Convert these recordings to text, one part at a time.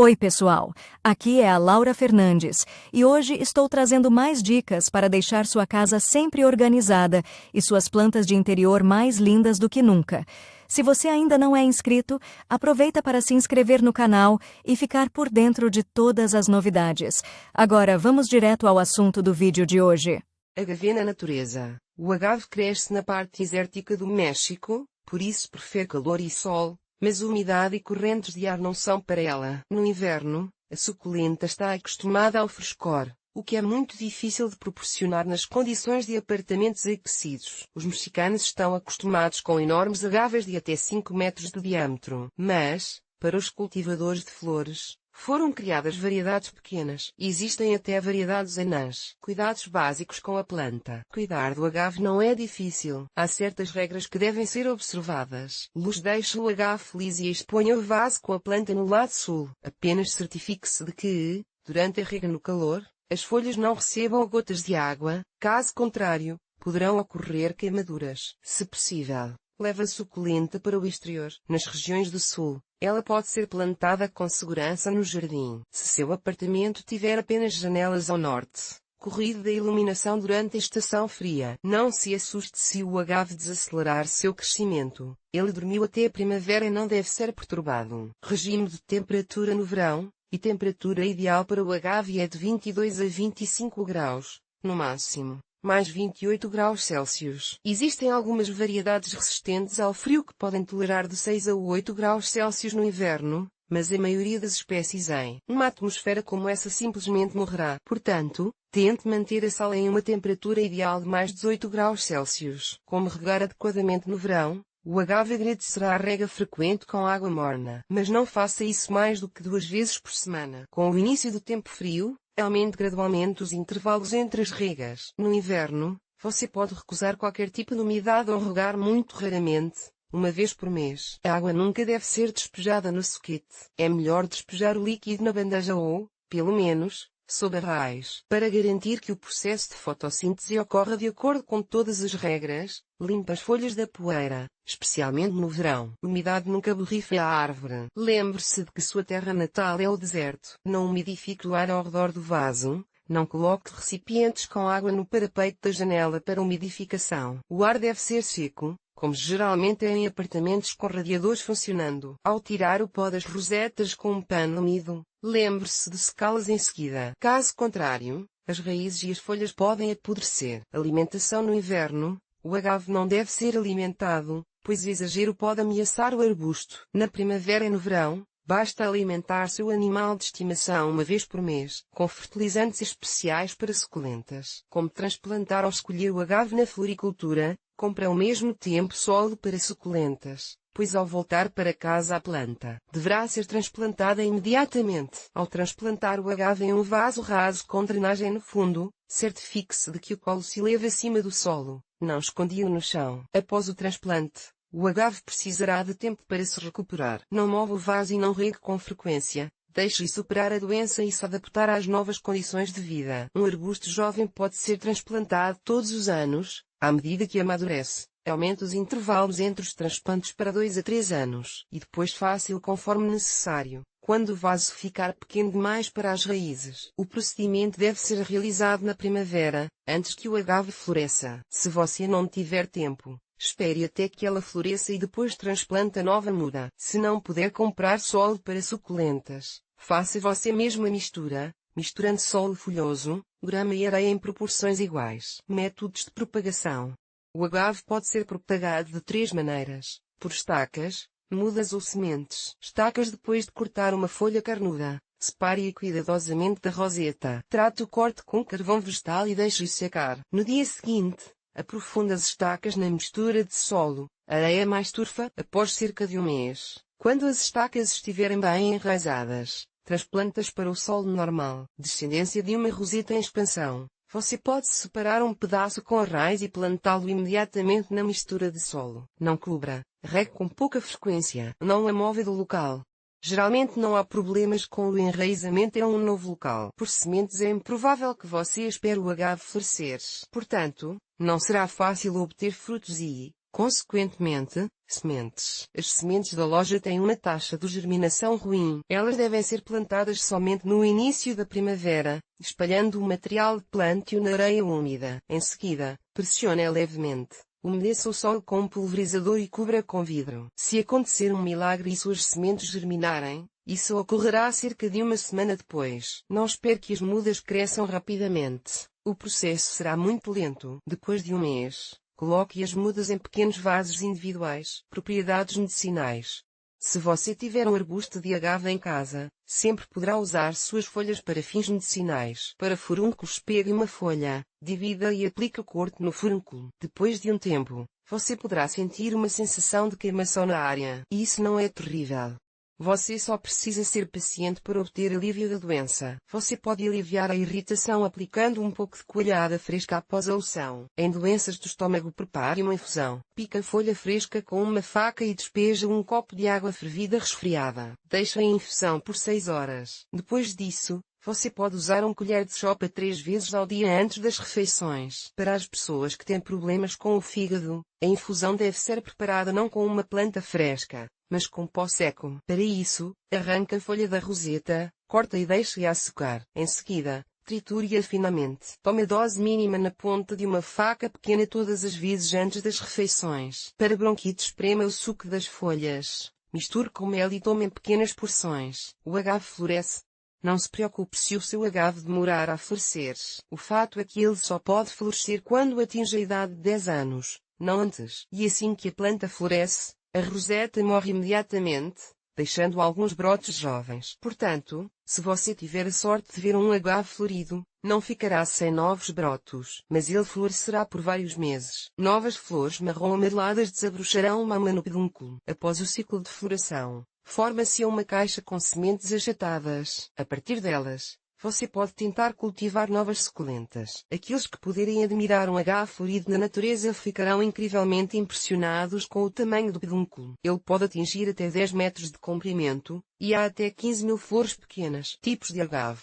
Oi, pessoal! Aqui é a Laura Fernandes e hoje estou trazendo mais dicas para deixar sua casa sempre organizada e suas plantas de interior mais lindas do que nunca. Se você ainda não é inscrito, aproveita para se inscrever no canal e ficar por dentro de todas as novidades. Agora, vamos direto ao assunto do vídeo de hoje. Agave na natureza. O agave cresce na parte desértica do México, por isso prefere calor e sol, mas umidade e correntes de ar não são para ela. No inverno, a suculenta está acostumada ao frescor, o que é muito difícil de proporcionar nas condições de apartamentos aquecidos. Os mexicanos estão acostumados com enormes agaves de até 5 metros de diâmetro, mas, para os cultivadores de flores, foram criadas variedades pequenas. Existem até variedades anãs. Cuidados básicos com a planta. Cuidar do agave não é difícil. Há certas regras que devem ser observadas. Luz: deixe o agave feliz e exponha o vaso com a planta no lado sul. Apenas certifique-se de que, durante a rega no calor, as folhas não recebam gotas de água, caso contrário, poderão ocorrer queimaduras. Se possível, leve a suculenta para o exterior. Nas regiões do sul, ela pode ser plantada com segurança no jardim. Se seu apartamento tiver apenas janelas ao norte, corrida da iluminação durante a estação fria. Não se assuste se o agave desacelerar seu crescimento. Ele dormiu até a primavera e não deve ser perturbado. Regime de temperatura no verão, e temperatura ideal para o agave é de 22 a 25 graus, no máximo, mais 28 graus Celsius. Existem algumas variedades resistentes ao frio que podem tolerar de 6 a 8 graus Celsius no inverno, mas a maioria das espécies em uma atmosfera como essa simplesmente morrerá. Portanto, tente manter a sala em uma temperatura ideal de mais 18 graus Celsius. Como regar adequadamente no verão? O agave agradecerá a rega frequente com água morna, mas não faça isso mais do que 2 vezes por semana. Com o início do tempo frio, aumente gradualmente os intervalos entre as regas. No inverno, você pode recusar qualquer tipo de umidade ou regar muito raramente, uma vez por mês. A água nunca deve ser despejada no soquete. É melhor despejar o líquido na bandeja ou, pelo menos, sob a raiz. Para garantir que o processo de fotossíntese ocorra de acordo com todas as regras, limpe as folhas da poeira, especialmente no verão. Umidade: nunca borrife a árvore. Lembre-se de que sua terra natal é o deserto. Não umidifique o ar ao redor do vaso. Não coloque recipientes com água no parapeito da janela para umidificação. O ar deve ser seco, como geralmente é em apartamentos com radiadores funcionando. Ao tirar o pó das rosetas com um pano úmido, lembre-se de secá-las em seguida. Caso contrário, as raízes e as folhas podem apodrecer. Alimentação: no inverno, o agave não deve ser alimentado, pois o exagero pode ameaçar o arbusto. Na primavera e no verão, basta alimentar seu animal de estimação uma vez por mês, com fertilizantes especiais para suculentas. Como transplantar ou escolher o agave na floricultura? Compre ao mesmo tempo solo para suculentas, pois ao voltar para casa a planta deverá ser transplantada imediatamente. Ao transplantar o agave em um vaso raso com drenagem no fundo, certifique-se de que o colo se eleva acima do solo, não escondido no chão. Após o transplante, o agave precisará de tempo para se recuperar. Não mova o vaso e não regue com frequência. Deixe-o superar a doença e se adaptar às novas condições de vida. Um arbusto jovem pode ser transplantado todos os anos, à medida que amadurece. Aumente os intervalos entre os transplantes para 2 a 3 anos, e depois faça-o conforme necessário, quando o vaso ficar pequeno demais para as raízes. O procedimento deve ser realizado na primavera, antes que o agave floresça. Se você não tiver tempo, espere até que ela floresça e depois transplante a nova muda. Se não puder comprar solo para suculentas, faça você mesmo a mistura, misturando solo folhoso, grama e areia em proporções iguais. Métodos de propagação. O agave pode ser propagado de 3 maneiras: por estacas, mudas ou sementes. Estacas: depois de cortar uma folha carnuda, separe-a cuidadosamente da roseta. Trate o corte com carvão vegetal e deixe-o secar. No dia seguinte, aprofunda as estacas na mistura de solo, areia mais turfa. Após cerca de um mês, quando as estacas estiverem bem enraizadas, transplanta-as para o solo normal. Descendência de uma roseta em expansão. Você pode separar um pedaço com a raiz e plantá-lo imediatamente na mistura de solo. Não cubra, regue com pouca frequência. Não a move do local. Geralmente não há problemas com o enraizamento em um novo local. Por sementes é improvável que você espere o agave florescer. Portanto, não será fácil obter frutos e, consequentemente, Sementes. As sementes da loja têm uma taxa de germinação ruim. Elas devem ser plantadas somente no início da primavera, espalhando o material de plantio na areia úmida. Em seguida, pressione-a levemente. Umedeça o solo com um pulverizador e cubra com vidro. Se acontecer um milagre e suas sementes germinarem, isso ocorrerá cerca de uma semana depois. Não espere que as mudas cresçam rapidamente. O processo será muito lento. Depois de um mês, coloque as mudas em pequenos vasos individuais. Propriedades medicinais. Se você tiver um arbusto de agave em casa, sempre poderá usar suas folhas para fins medicinais. Para furúnculos, pegue uma folha, divida e aplique o corte no furúnculo. Depois de um tempo, você poderá sentir uma sensação de queimação na área. E isso não é terrível. Você só precisa ser paciente para obter alívio da doença. Você pode aliviar a irritação aplicando um pouco de coalhada fresca após a unção. Em doenças do estômago, prepare uma infusão. Pique a folha fresca com uma faca e despeja um copo de água fervida resfriada. Deixe em infusão por 6 horas. Depois disso, você pode usar uma colher de sopa 3 vezes ao dia antes das refeições. Para as pessoas que têm problemas com o fígado, a infusão deve ser preparada não com uma planta fresca, mas com pó seco. Para isso, arranque a folha da roseta, corta e deixe-a assecar. Em seguida, triture-a finamente. Tome a dose mínima na ponta de uma faca pequena todas as vezes antes das refeições. Para bronquite, esprema o suco das folhas. Misture com mel e tome em pequenas porções. O agave floresce. Não se preocupe se o seu agave demorar a florescer. O fato é que ele só pode florescer quando atinge a idade de 10 anos, não antes. E assim que a planta floresce, a roseta morre imediatamente, deixando alguns brotos jovens. Portanto, se você tiver a sorte de ver um agave florido, não ficará sem novos brotos, mas ele florescerá por vários meses. Novas flores marrom amareladas desabrocharão uma a uma no pedúnculo. Após o ciclo de floração, forma-se uma caixa com sementes achatadas. A partir delas, você pode tentar cultivar novas suculentas. Aqueles que puderem admirar um agave florido na natureza ficarão incrivelmente impressionados com o tamanho do pedúnculo. Ele pode atingir até 10 metros de comprimento, e há até 15.000 flores pequenas. Tipos de agave.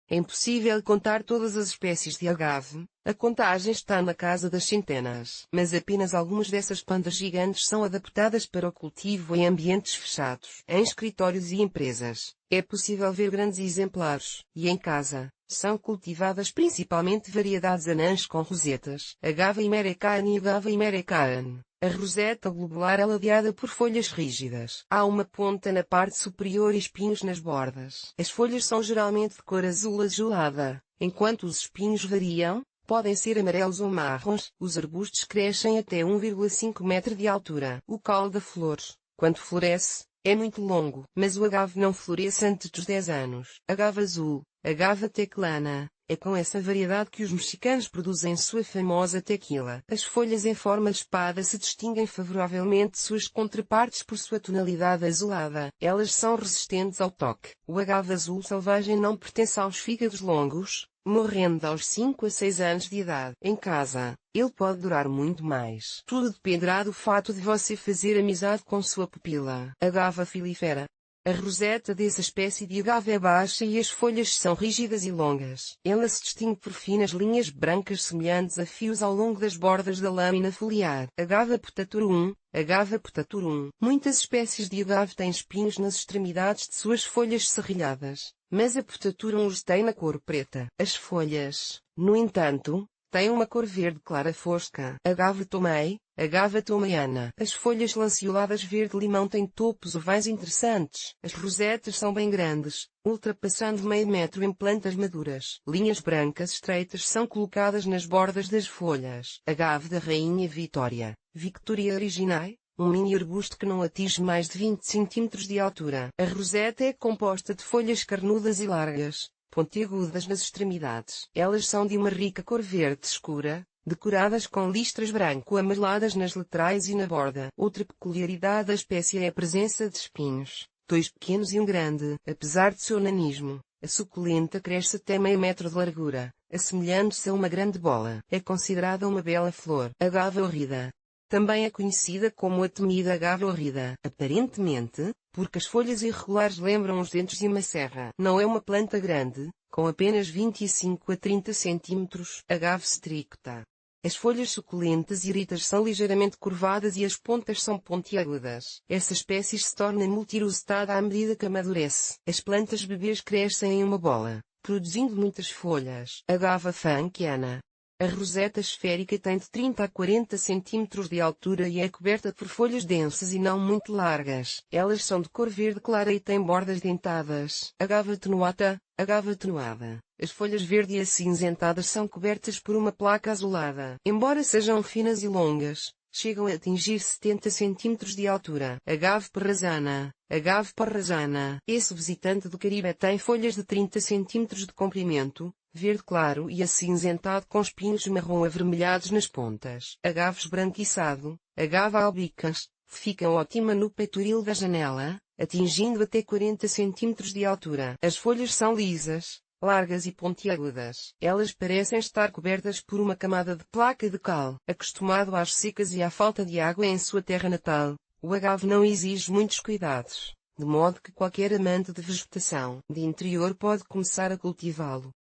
É impossível contar todas as espécies de agave, a contagem está na casa das centenas. Mas apenas algumas dessas plantas gigantes são adaptadas para o cultivo em ambientes fechados. Em escritórios e empresas, é possível ver grandes exemplares. E em casa, são cultivadas principalmente variedades anãs com rosetas. Agave americana e agave americana. A roseta globular é ladeada por folhas rígidas. Há uma ponta na parte superior e espinhos nas bordas. As folhas são geralmente de cor azul azulada, enquanto os espinhos variam, podem ser amarelos ou marrons. Os arbustos crescem até 1,5 metro de altura. O caule da flor, quando floresce, é muito longo, mas o agave não floresce antes dos 10 anos. Agave azul, agave teclana. É com essa variedade que os mexicanos produzem sua famosa tequila. As folhas em forma de espada se distinguem favoravelmente de suas contrapartes por sua tonalidade azulada. Elas são resistentes ao toque. O agave azul selvagem não pertence aos fígados longos, morrendo aos 5 a 6 anos de idade. Em casa, ele pode durar muito mais. Tudo dependerá do fato de você fazer amizade com sua pupila. Agave filifera. A roseta dessa espécie de agave é baixa e as folhas são rígidas e longas. Ela se distingue por finas linhas brancas semelhantes a fios ao longo das bordas da lâmina foliar. Agave putaturum. Agave putaturum. Muitas espécies de agave têm espinhos nas extremidades de suas folhas serrilhadas, mas a putaturum os tem na cor preta. As folhas, no entanto, têm uma cor verde clara fosca. Agave tomei. Agave tomeiana. As folhas lanceoladas verde-limão têm topos ovais interessantes. As rosetas são bem grandes, ultrapassando meio metro em plantas maduras. Linhas brancas estreitas são colocadas nas bordas das folhas. Agave da Rainha Vitória. Victoria originae. Um mini arbusto que não atinge mais de 20 cm de altura. A roseta é composta de folhas carnudas e largas, pontiagudas nas extremidades. Elas são de uma rica cor verde escura, decoradas com listras branco-amareladas nas laterais e na borda. Outra peculiaridade da espécie é a presença de espinhos, 2 pequenos e um grande. Apesar de seu nanismo, a suculenta cresce até meio metro de largura, assemelhando-se a uma grande bola. É considerada uma bela flor. Agave horrida. Também é conhecida como a temida agave horrida, aparentemente, porque as folhas irregulares lembram os dentes de uma serra. Não é uma planta grande, com apenas 25 a 30 cm. Agave stricta. As folhas suculentas e iritas são ligeiramente curvadas e as pontas são pontiagudas. Essa espécie se torna multirosetada à medida que amadurece. As plantas bebês crescem em uma bola, produzindo muitas folhas. Agave funkiana. A roseta esférica tem de 30 a 40 cm de altura e é coberta por folhas densas e não muito largas. Elas são de cor verde clara e têm bordas dentadas. Agave atenuata. Agave atenuada. As folhas verde e acinzentadas são cobertas por uma placa azulada. Embora sejam finas e longas, chegam a atingir 70 cm de altura. Agave parrasana. Agave parrasana. Esse visitante do Caribe tem folhas de 30 cm de comprimento, verde claro e acinzentado com espinhos marrom avermelhados nas pontas. Agave esbranquiçado. Agave albicans. Ficam ótima no peitoril da janela, atingindo até 40 cm de altura. As folhas são lisas, largas e pontiagudas. Elas parecem estar cobertas por uma camada de placa de cal. Acostumado às secas e à falta de água em sua terra natal, o agave não exige muitos cuidados, de modo que qualquer amante de vegetação de interior pode começar a cultivá-lo.